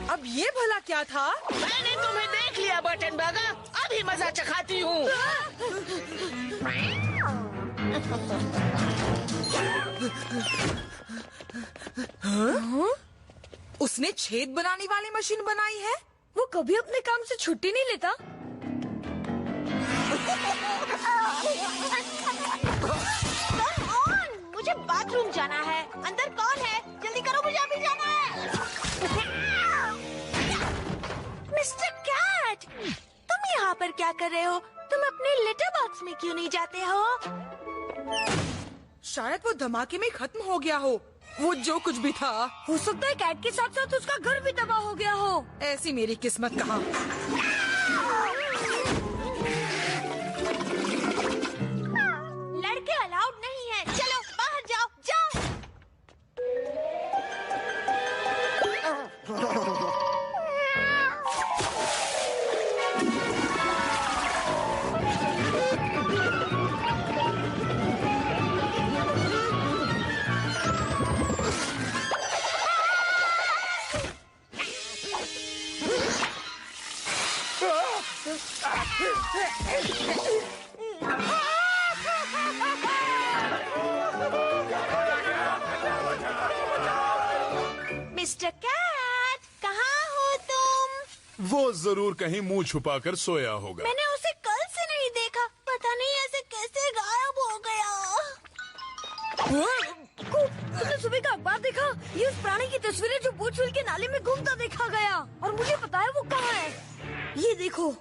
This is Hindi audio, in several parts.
अब ये भला क्या था? मैंने तुम्हें देख लिया बटन बागा, अभी मजा चखाती हूँ। हाँ? उसने छेद बनाने वाली मशीन बनाई है? वो कभी अपने काम से छुट्टी नहीं लेता। मुझे बाथरूम जाना है। अंदर कौन है? जल्दी करो, मुझे अभी जाना है। मिस्टर कैट, तुम यहाँ पर क्या कर रहे हो? तुम अपने लेटर बॉक्स में क्यों नहीं जाते हो? शायद वो धमाके में खत्म हो गया हो, वो जो कुछ भी था। हो सकता है कैट के साथ साथ उसका घर भी तबाह हो गया हो। ऐसी मेरी किस्मत कहाँ। लड़के अलाउड नहीं है। चलो बाहर जाओ, जाओ। मिस्टर कैट, कहाँ हो तुम? वो जरूर कहीं मुंह छुपाकर सोया होगा। मैंने उसे कल से नहीं देखा। पता नहीं ऐसे कैसे गायब हो गया। तुमने सुबह का अखबार देखा? ये उस प्राणी की तस्वीरें जो बूचूल के नाले में घूमता देखा गया, और मुझे पता है वो कहाँ है। ये देखो।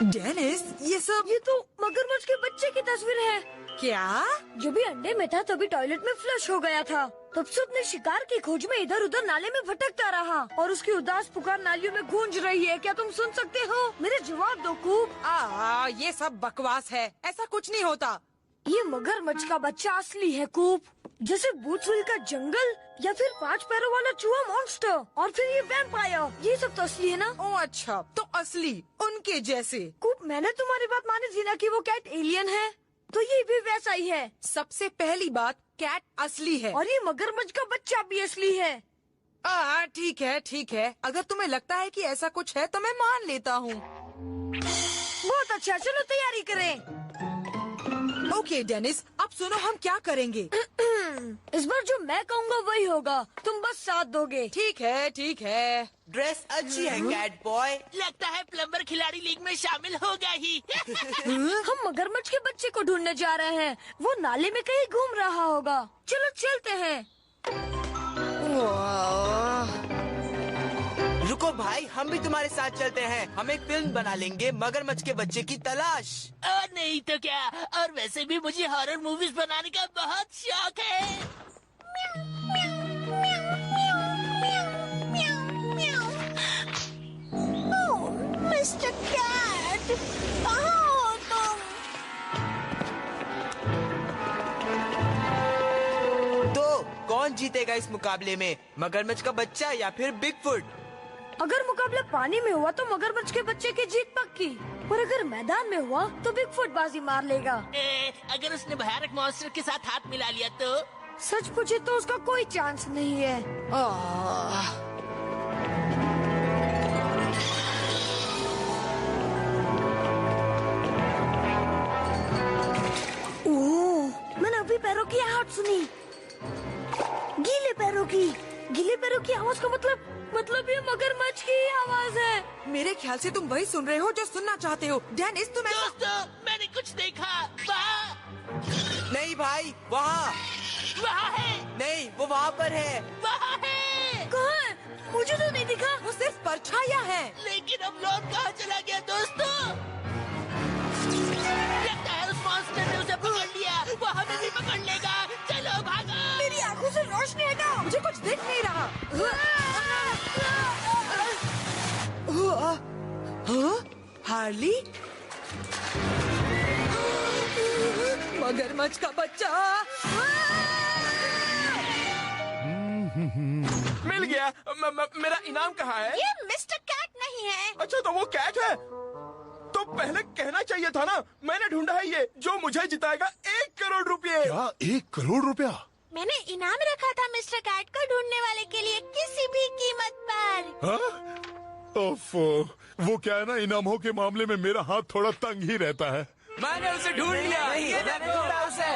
डेनिस, ये तो मगरमच्छ के बच्चे की तस्वीर है। क्या? जो भी अंडे में था तभी टॉयलेट में फ्लश हो गया था। तब से अपने शिकार की खोज में इधर उधर नाले में भटकता रहा, और उसकी उदास पुकार नालियों में गूंज रही है। क्या तुम सुन सकते हो? मेरे जवाब दो कूप। ये सब बकवास है, ऐसा कुछ नहीं होता। ये मगरमच्छ का बच्चा असली है कूप। जैसे बूचूल का जंगल, या फिर 5 पैरों वाला चूहा मॉन्स्टर, और फिर ये वैम्पायर, ये सब तो असली है ना? ओह अच्छा, तो असली उनके जैसे। कूप, मैंने तुम्हारी बात मानी थी ना कि वो कैट एलियन है, तो ये भी वैसा ही है। सबसे पहली बात, कैट असली है, और ये मगरमच्छ का बच्चा भी असली है। ठीक है ठीक है, अगर तुम्हें लगता है कि ऐसा कुछ है तो मैं मान लेता हूँ। बहुत अच्छा, चलो तैयारी करें। ओके डेनिस, अब सुनो हम क्या करेंगे। इस बार जो मैं कहूँगा वही होगा, तुम बस साथ दोगे। ठीक है ठीक है। ड्रेस अच्छी है कैट बॉय। लगता है प्लम्बर खिलाड़ी लीग में शामिल होगा ही। हम मगरमच्छ के बच्चे को ढूंढने जा रहे हैं। वो नाले में कहीं घूम रहा होगा। चलो चलते हैं। रुको भाई, हम भी तुम्हारे साथ चलते हैं। हम एक फिल्म बना लेंगे, मगरमच्छ के बच्चे की तलाश। और नहीं तो क्या, और वैसे भी मुझे हॉरर मूवीज बनाने का बहुत शौक है। मिस्टर कैट, कहाँ हो तुम? तो कौन जीतेगा इस मुकाबले में, मगरमच्छ का बच्चा या फिर बिगफुट? अगर मुकाबला पानी में हुआ तो मगरमच्छ के बच्चे की जीत पक्की, पर अगर मैदान में हुआ तो बिगफुट बाजी मार लेगा। अगर उसने भयानक मॉन्स्टर के साथ हाथ मिला लिया तो? सच पूछे तो उसका कोई चांस नहीं है। ओह, मैंने अभी पैरों की आहट सुनी। गीले पैरों की। गीले पैरों की आवाज का मतलब ये मगरमच्छ की आवाज है। मेरे ख्याल से तुम वही सुन रहे हो जो सुनना चाहते हो। डेनिस, तुम दोस्तों, मैंने कुछ देखा। वहाँ नहीं भाई, वहाँ है। नहीं, वो वहाँ पर है। वहाँ है। कहाँ है? मुझे तो नहीं दिखा। वो सिर्फ परछाइयाँ हैं। लेकिन अब लौट कहाँ चला गया दोस्तों? लगता है उस मॉन्स्टर ने उसे पकड़ लिया। वो रोशनी हटाओ। मुझे कुछ दिख नहीं रहा। हार्ली, मगरमच्छ का बच्चा। मिल गया। मेरा इनाम कहाँ है? ये मिस्टर कैट नहीं है। अच्छा तो वो कैट है। तो पहले कहना चाहिए था ना। मैंने ढूंढा है ये जो मुझे जिताएगा 1 करोड़ रुपए। क्या 1 करोड़ रुपया? मैंने इनाम रखा था मिस्टर कैट को ढूंढने वाले के लिए किसी भी कीमत पर। हाँ? ओफो, वो क्या है ना, इनामों के मामले में मेरा हाथ थोड़ा तंग ही रहता है। मैंने उसे ढूंढ लिया। मैंने ढूंढा उसे।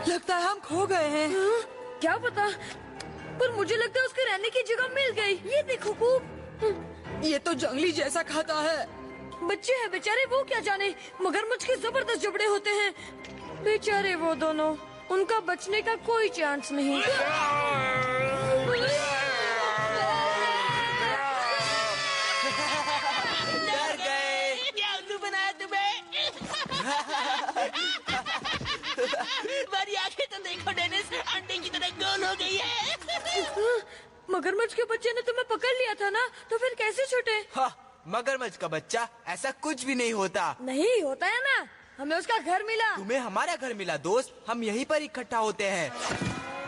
लगता है हम खो गए हैं। क्या पता, पर मुझे लगता है उसके रहने की जगह मिल गई। ये देखो कूप, ये तो जंगली जैसा खाता है। बच्चे हैं बेचारे, वो क्या जाने मगरमच्छ के जबरदस्त जबड़े होते हैं। बेचारे वो दोनों, उनका बचने का कोई चांस नहीं। डर गए। क्या उल्लू बनाया तुम्हें? मेरी आंखें तो देखो डेनिस, अंडे की तरह गोल हो गई है। मगरमच्छ के बच्चे ने तुम्हें पकड़ लिया था ना, तो फिर कैसे छूटे? हाँ, मगरमच्छ का बच्चा, ऐसा कुछ भी नहीं होता। नहीं होता है ना, हमें उसका घर मिला। तुम्हें हमारा घर मिला दोस्त, हम यहीं पर इकट्ठा होते हैं।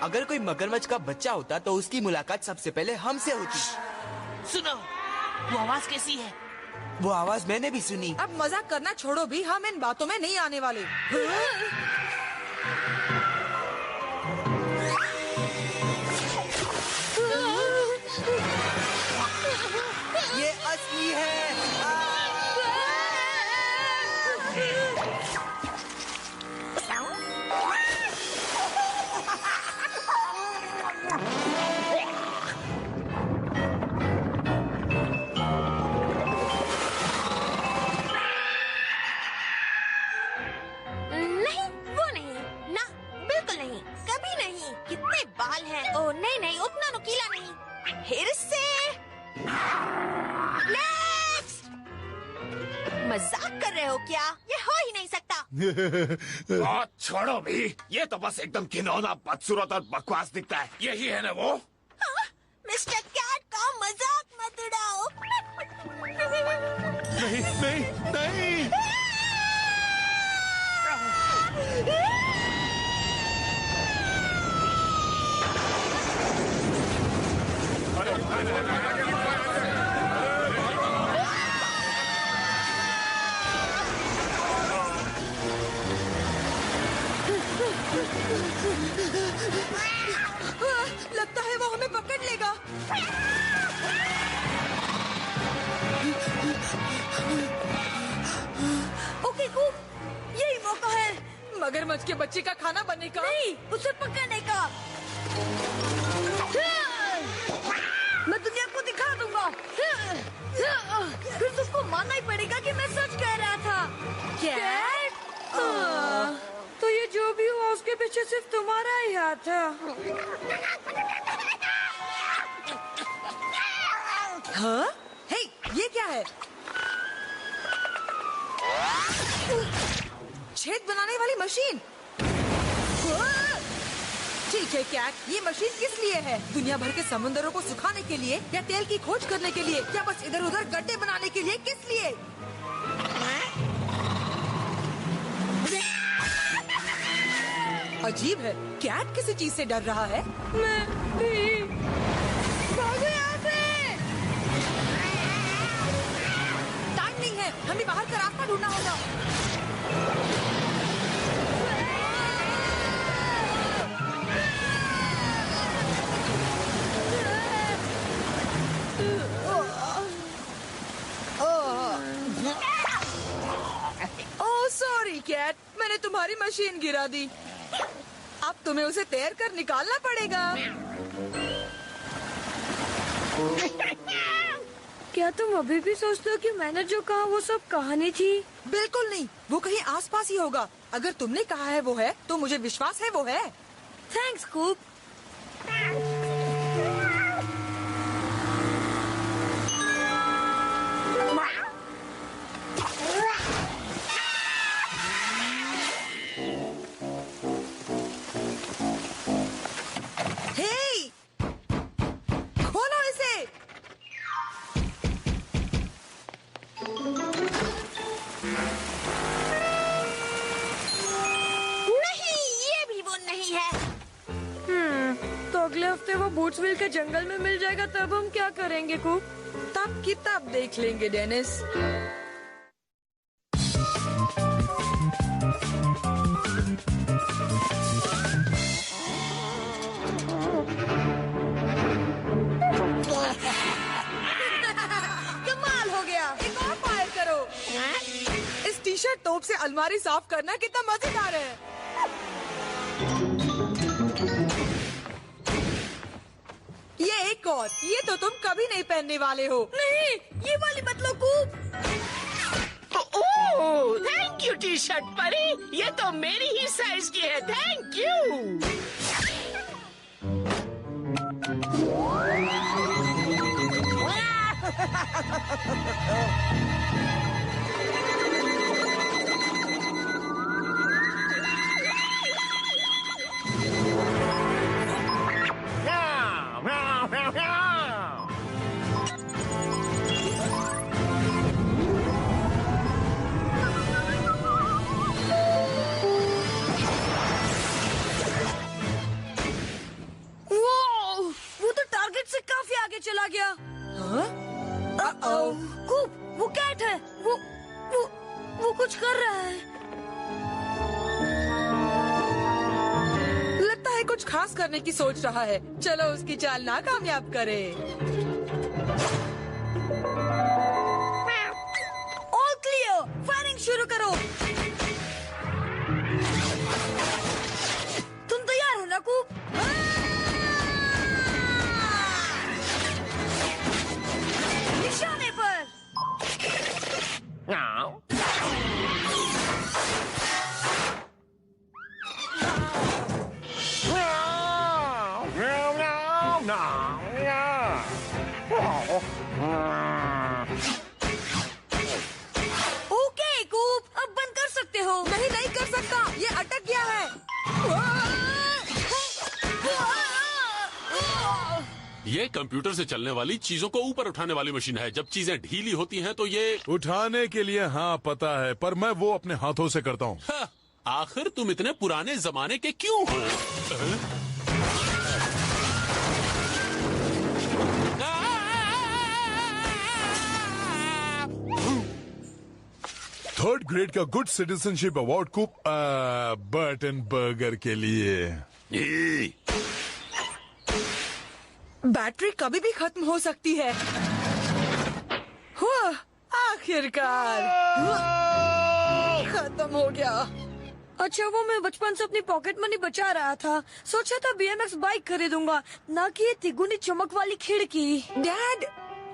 अगर कोई मगरमच्छ का बच्चा होता तो उसकी मुलाकात सबसे पहले हमसे होती। सुनो, वो आवाज कैसी है? वो आवाज मैंने भी सुनी। अब मजाक करना छोड़ो भी, हम इन बातों में नहीं आने वाले। ये असली है। नहीं, वो नहीं, ना, बिल्कुल नहीं, कभी नहीं। कितने बाल हैं? ओह नहीं नहीं, उतना नुकीला नहीं। फिर से नेक्स्ट। मजाक कर रहे हो क्या? ये हो ही नहीं सकता। छोड़ो भी, ये तो बस एकदम घिनौना, बदसूरत और बकवास दिखता है। यही है ना वो? हाँ? मिस्टर कैट का मजाक मत उड़ाओ। नहीं नहीं नहीं। लगता है वो हमें पकड़ लेगा। ओके कूप, यही मौका है। मगरमच्छ के बच्चे का खाना बनने का। नहीं, उसे पकड़ने का। मैं दुनिया को दिखा दूंगा। फिर तुमको मानना ही पड़ेगा कि मैं सच कह रहा था। कैट? तो ये जो भी हुआ उसके पीछे सिर्फ तुम्हारा ही हाथ था। हाँ? हे, ये क्या है? छेद बनाने वाली मशीन। ठीक है कैट, ये मशीन किस लिए है? दुनिया भर के समुद्रों को सुखाने के लिए, या तेल की खोज करने के लिए, या बस इधर उधर गड्ढे बनाने के लिए? किस लिए? अजीब है, कैट किसी चीज से डर रहा है। मैं भी। भागो यहाँ से। टाइम नहीं है, हमें बाहर का रास्ता ढूंढना होगा। ओह सॉरी कैट, मैंने तुम्हारी मशीन गिरा दी। अब तुम्हें उसे तैर कर निकालना पड़ेगा। क्या तुम अभी भी सोचते हो कि मैंने जो कहा वो सब कहानी थी? बिल्कुल नहीं, वो कहीं आसपास ही होगा। अगर तुमने कहा है वो है, तो मुझे विश्वास है वो है। थैंक्स कूप। अगले हफ्ते वो बूट्सविल के जंगल में मिल जाएगा, तब हम क्या करेंगे कूप? तब की तब देख लेंगे डेनिस। कमाल हो गया, एक और फायर करो। इस टी शर्ट तोप से अलमारी साफ करना कितना मजेदार है। ये एक और, ये तो तुम कभी नहीं पहनने वाले हो। नहीं, ये वाली मत लो कूप। ओह, थैंक यू टी शर्ट परी, ये तो मेरी ही साइज की है, थैंक यू। वो तो टारगेट से काफी आगे चला गया। कूप, वो कैट है। वो कुछ कर रहा है। लगता है कुछ खास करने की सोच रहा है। चलो उसकी चाल ना कामयाब करे। ऑल क्लियर, फायरिंग शुरू करो। तुम तैयार हो ना कूप? निशाने पर। ओके कूप, अब बंद कर सकते हो। नहीं, नहीं कर सकता, ये अटक गया है। ये कंप्यूटर से चलने वाली चीजों को ऊपर उठाने वाली मशीन है। जब चीजें ढीली होती हैं तो ये उठाने के लिए हाँ पता है, पर मैं वो अपने हाथों से करता हूँ। आखिर तुम इतने पुराने जमाने के क्यों हो? थर्ड ग्रेड का गुड सिटीजनशिप अवार्ड कूप बर्टनबर्गर के लिए। बैटरी कभी भी खत्म हो सकती है। हुआ, आखिरकार खत्म हो गया। अच्छा, वो मैं बचपन से अपनी पॉकेट मनी बचा रहा था। सोचा था BMX बाइक खरीदूंगा, ना कि ये तिगुनी चमक वाली खिड़की। डैड,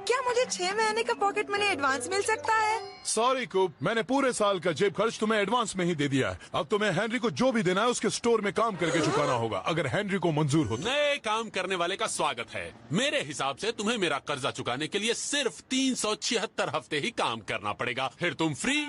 क्या मुझे 6 महीने का पॉकेट मनी एडवांस मिल सकता है? सॉरी कूप, मैंने पूरे साल का जेब खर्च तुम्हें एडवांस में ही दे दिया है। अब तुम्हें हेनरी को जो भी देना है उसके स्टोर में काम करके चुकाना होगा, अगर हेनरी को मंजूर हो तो। नए काम करने वाले का स्वागत है। मेरे हिसाब से तुम्हें मेरा कर्जा चुकाने के लिए सिर्फ 376 हफ्ते ही काम करना पड़ेगा, फिर तुम फ्री।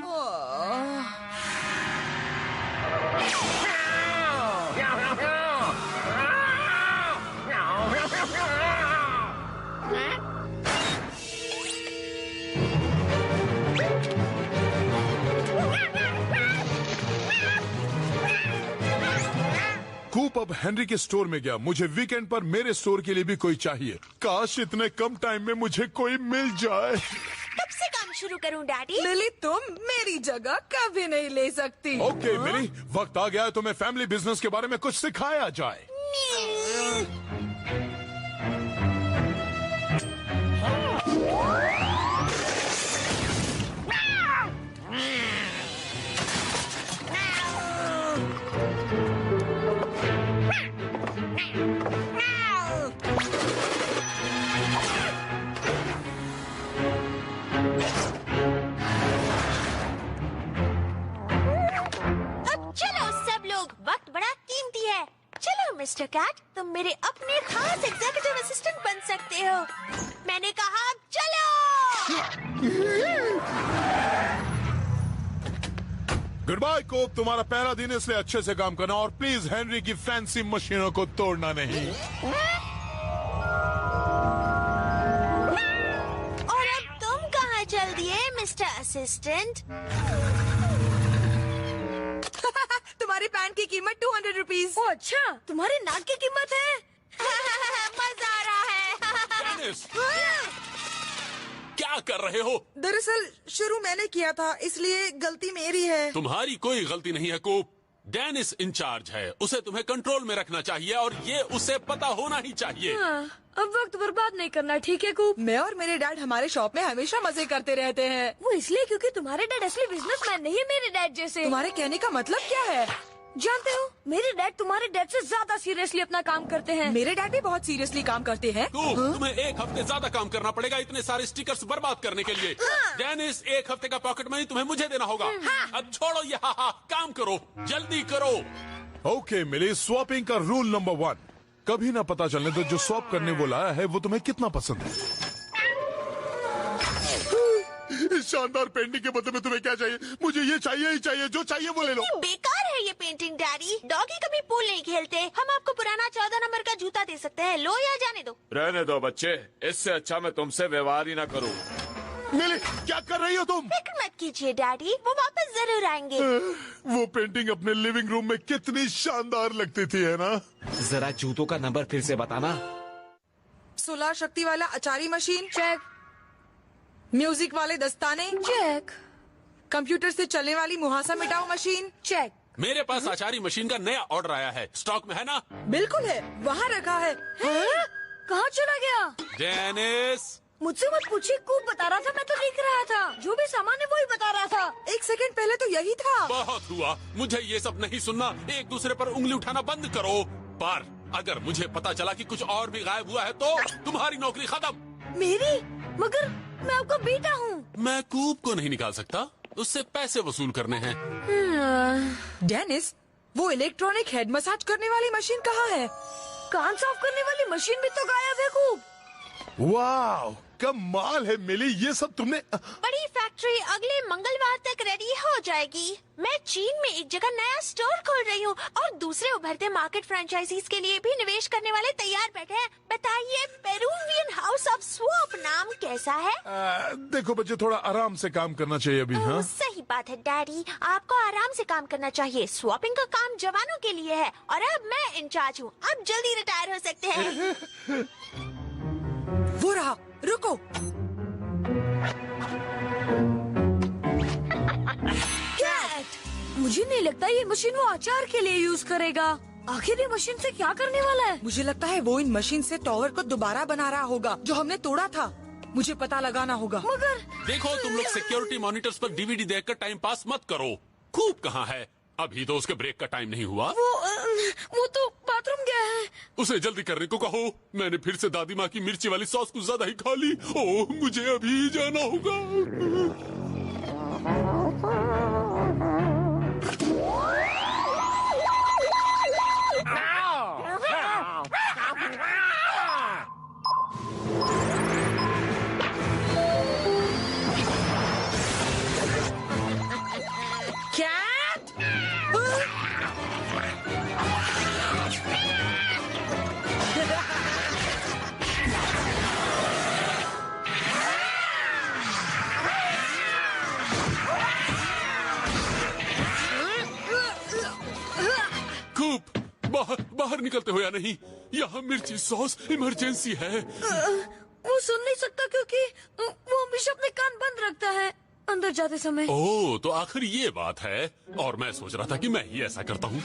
कूप अब हेनरी के स्टोर में गया। मुझे वीकेंड पर मेरे स्टोर के लिए भी कोई चाहिए। काश इतने कम टाइम में मुझे कोई मिल जाए। कब से काम शुरू करूं डैडी? लिली, तुम मेरी जगह कभी नहीं ले सकती। ओके मिली, वक्त आ गया है तुम्हें फैमिली बिजनेस के बारे में कुछ सिखाया जाए। मिस्टर कैट, तुम मेरे अपने खास एग्जीक्यूटिव असिस्टेंट बन सकते हो। मैंने कहा चलो। गुड बाय कोप, तुम्हारा पहला दिन इसलिए अच्छे से काम करना और प्लीज हेनरी की फैंसी मशीनों को तोड़ना नहीं। और अब तुम कहाँ चल दिए मिस्टर असिस्टेंट? तुम्हारी पैंट की कीमत 200 रुपीज। ओ अच्छा, तुम्हारे नाक की कीमत है? डेनिस, क्या कर रहे हो? दरअसल शुरू मैंने किया था, इसलिए गलती मेरी है। तुम्हारी कोई गलती नहीं है कूप। डेनिस इंचार्ज है, उसे तुम्हें कंट्रोल में रखना चाहिए और ये उसे पता होना ही चाहिए। अब वक्त बर्बाद नहीं करना, ठीक है कूप? मैं और मेरे डैड हमारे शॉप में हमेशा मजे करते रहते हैं। वो इसलिए क्योंकि तुम्हारे डैड असली बिजनेसमैन नहीं है मेरे डैड जैसे। तुम्हारे कहने का मतलब क्या है? जानते हो, मेरे डैड तुम्हारे डैड से ज्यादा सीरियसली अपना काम करते हैं। मेरे डैड भी बहुत सीरियसली काम करते हैं। तुम्हें एक हफ्ते ज्यादा काम करना पड़ेगा इतने सारे स्टिकर्स बर्बाद करने के लिए। डेनिस, एक हफ्ते का पॉकेट मनी तुम्हें मुझे देना होगा। अब छोड़ो ये काम करो, जल्दी करो। ओके मिली, स्वैपिंग का रूल नंबर 1, कभी ना पता चलने दो जो स्वैप करने वो लाया है वो तुम्हें कितना पसंद है। इस शानदार पेंटिंग के बदले में तुम्हें क्या चाहिए? मुझे ये चाहिए ही चाहिए, जो चाहिए वो ले लो। बेकार है ये पेंटिंग डैडी। डॉगी कभी पूल नहीं खेलते। हम आपको पुराना 14 नंबर का जूता दे सकते हैं। लो या जाने दो। रहने दो बच्चे, इससे अच्छा मैं तुमसे व्यवहार ही ना करूं। मिली, क्या कर रही हो तुम? फिक्र मत कीजिए डैडी, वो वापस जरूर आएंगे। वो पेंटिंग अपने लिविंग रूम में कितनी शानदार लगती थी, है ना? जरा जूतों का नंबर फिर से बताना। सोलर शक्ति वाला अचारी मशीन, चेक। म्यूजिक वाले दस्ताने, चेक। कंप्यूटर से चलने वाली मुहासा मिटाओ मशीन, चेक। मेरे पास अचारी मशीन का नया ऑर्डर आया है, स्टॉक में है ना? बिल्कुल है, वहाँ रखा है। कहाँ चला गया? डेनिस, मुझसे मत पूछिए, कूप बता रहा था, मैं तो लिख रहा था। जो भी सामान है वही बता रहा था। 1 सेकंड पहले तो यही था। बहुत हुआ, मुझे ये सब नहीं सुनना। एक दूसरे पर उंगली उठाना बंद करो। पर अगर मुझे पता चला कि कुछ और भी गायब हुआ है तो तुम्हारी नौकरी खत्म। मेरी? मगर मैं आपका बेटा हूँ। मैं कूप को नहीं निकाल सकता, उससे पैसे वसूल करने हैं। डेनिस, वो इलेक्ट्रॉनिक हेड मसाज करने वाली मशीन कहाँ है? कान साफ करने वाली मशीन भी तो गायब है कूप। वाह, कमाल है मिली, ये सब तुमने। बड़ी फैक्ट्री अगले मंगलवार तक रेडी हो जाएगी। मैं चीन में एक जगह नया स्टोर खोल रही हूँ और दूसरे उभरते मार्केट फ्रेंचाइजीज के लिए भी निवेश करने वाले तैयार बैठे हैं। बताइए, पेरुवियन हाउस ऑफ स्वैप नाम कैसा है? देखो बच्चे, थोड़ा आराम से काम करना चाहिए अभी। हाँ, सही बात है डैडी, आपको आराम से काम करना चाहिए। स्वैपिंग का काम जवानों के लिए है और अब मैं इंचार्ज हूँ। आप जल्दी रिटायर हो सकते हैं। वो रहा, रुको। मुझे नहीं लगता ये मशीन वो अचार के लिए यूज करेगा। आखिर ये मशीन से क्या करने वाला है? मुझे लगता है वो इन मशीन से टॉवर को दोबारा बना रहा होगा जो हमने तोड़ा था। मुझे पता लगाना होगा। मगर देखो, तुम लोग सिक्योरिटी मॉनिटर्स पर डीवीडी देखकर टाइम पास मत करो। कूप कहाँ है? अभी तो उसके ब्रेक का टाइम नहीं हुआ। वो तो बाथरूम गया है। उसे जल्दी करने को कहो। मैंने फिर से दादी माँ की मिर्ची वाली सॉस कुछ ज्यादा ही खा ली। ओह, मुझे अभी जाना होगा। बाहर निकलते हो या नहीं? यहाँ मिर्ची सॉस इमरजेंसी है। वो सुन नहीं सकता क्योंकि वो हमेशा अपने कान बंद रखता है अंदर जाते समय। ओह, तो आखिर ये बात है। और मैं सोच रहा था कि मैं ही ऐसा करता हूँ।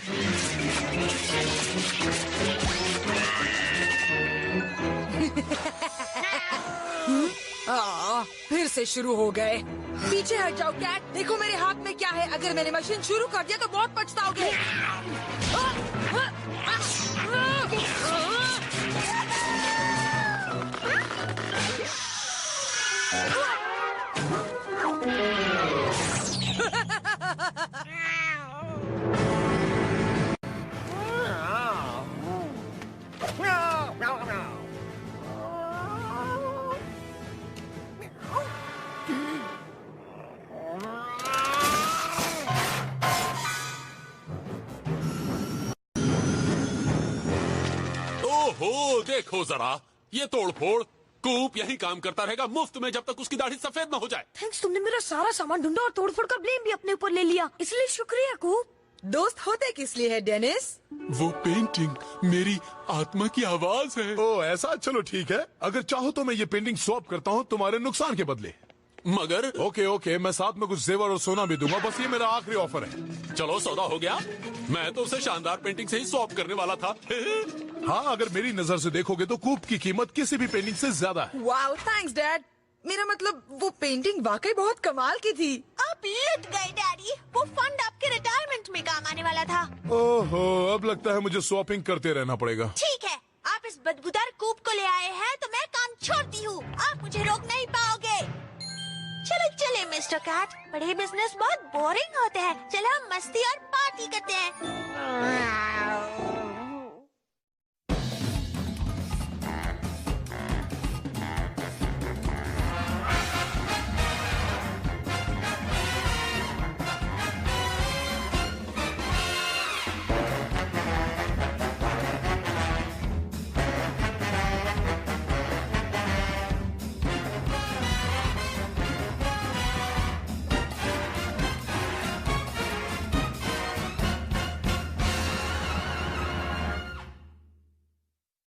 फिर से शुरू हो गए। पीछे हट जाओ कैट। देखो मेरे हाथ में क्या है। अगर मैंने मशीन शुरू कर दिया तो बहुत पछताओगे। ओहो, देखो जरा ये तोड़ फोड़। कूप यही काम करता रहेगा मुफ्त में जब तक उसकी दाढ़ी सफेद न हो जाए। थैंक्स, तुमने मेरा सारा सामान ढूंढा और तोड़फोड़ का ब्लेम भी अपने ऊपर ले लिया, इसलिए शुक्रिया कूप। दोस्त होते किस लिए है डेनिस? वो पेंटिंग मेरी आत्मा की आवाज है। ओ ऐसा, चलो ठीक है। अगर चाहो तो मैं ये पेंटिंग स्वैप करता हूँ तुम्हारे नुकसान के बदले। मगर ओके, मैं साथ में कुछ जेवर और सोना भी दूंगा। बस ये मेरा आखिरी ऑफर है। चलो सौदा हो गया। मैं तो उसे शानदार पेंटिंग से ही स्वैप करने वाला था। हाँ, अगर मेरी नजर से देखोगे तो कूप की कीमत किसी भी पेंटिंग से ज्यादा है। Wow, thanks dad. मेरा मतलब वो पेंटिंग वाकई बहुत कमाल की थी। आप लुट गए डैडी। वो फंड आपके रिटायरमेंट में काम आने वाला था। ओहो, अब लगता है मुझे स्वैपिंग करते रहना पड़ेगा। ठीक है, आप इस बदबूदार कूप को ले आए हैं तो मैं काम छोड़ती हूँ। आप मुझे रोक नहीं पाओगे। चले मिस्टर कैट, बड़े बिजनेस बहुत बोरिंग होते हैं। चलो हम मस्ती और पार्टी करते हैं।